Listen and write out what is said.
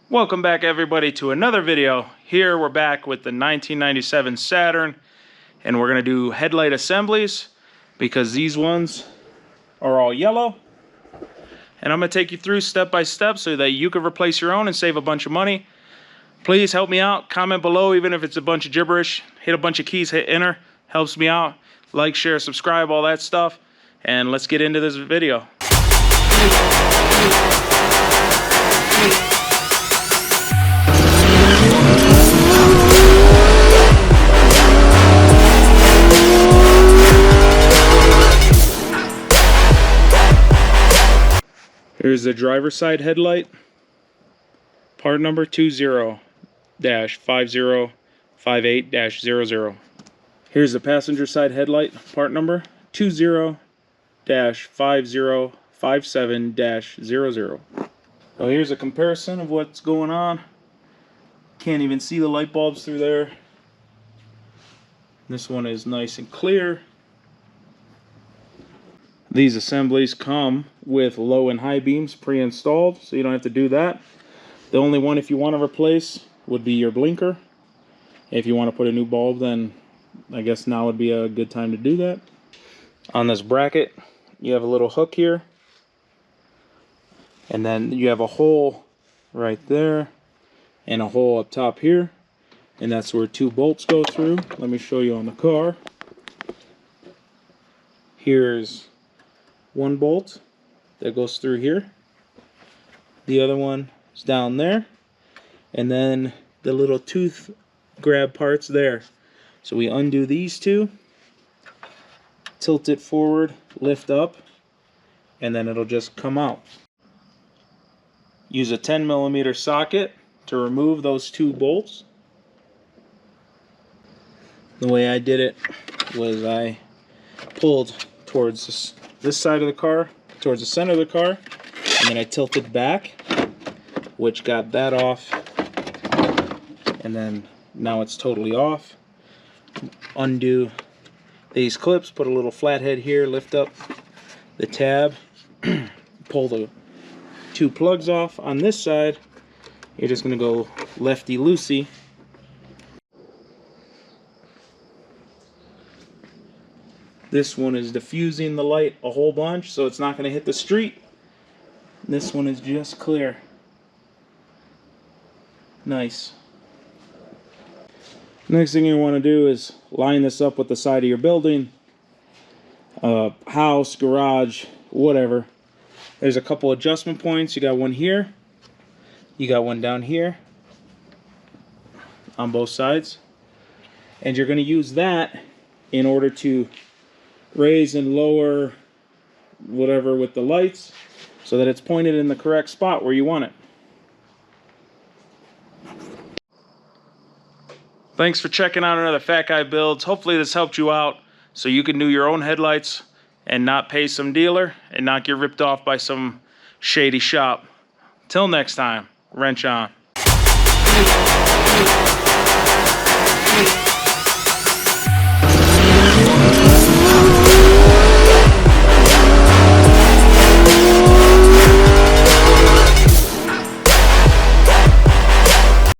Welcome back everybody to another video. Here we're back with the 1997 Saturn, and we're going to do headlight assemblies because these ones are all yellow. And I'm going to take you through step by step so that you can replace your own and save a bunch of money. Please help me out. Comment below, even if it's a bunch of gibberish. Hit a bunch of keys, hit enter. Helps me out. Like, share, subscribe, all that stuff. And let's get into this video. Here's the driver's side headlight, part number 20-5058-00. Here's the passenger side headlight, part number 20-5057-00. So here's a comparison of what's going on. Can't even see the light bulbs through there. This one is nice and clear. These assemblies come with low and high beams pre-installed, so you don't have to do that. The only one, if you want to replace, would be your blinker. If you want to put a new bulb, then I guess now would be a good time to do that. On this bracket, you have a little hook here, and then you have a hole right there and a hole up top here, and that's where two bolts go through. Let me show you on the car. Here's one bolt that goes through here, the other one is down there, and then the little tooth grab parts there. So we undo these two, tilt it forward, lift up, and then it'll just come out. Use a 10mm socket to remove those two bolts. The way I did it was I pulled towards this side of the car, towards the center of the car, and then I tilted back, which got that off, and then now it's totally off. Undo these clips, put a little flathead here, lift up the tab, pull the two plugs off. On this side, you're just going to go lefty-loosey. This one is diffusing the light a whole bunch, so it's not going to hit the street. This one is just clear. Nice. Next thing you want to do is line this up with the side of your building, house, garage, whatever. There's a couple adjustment points. You got one here, you got one down here on both sides, and you're going to use that in order to raise and lower whatever with the lights so that it's pointed in the correct spot where you want it. Thanks for checking out another Fat Guy Builds. Hopefully this helped you out so you can do your own headlights and not pay some dealer and not get ripped off by some shady shop. Till next time, wrench on.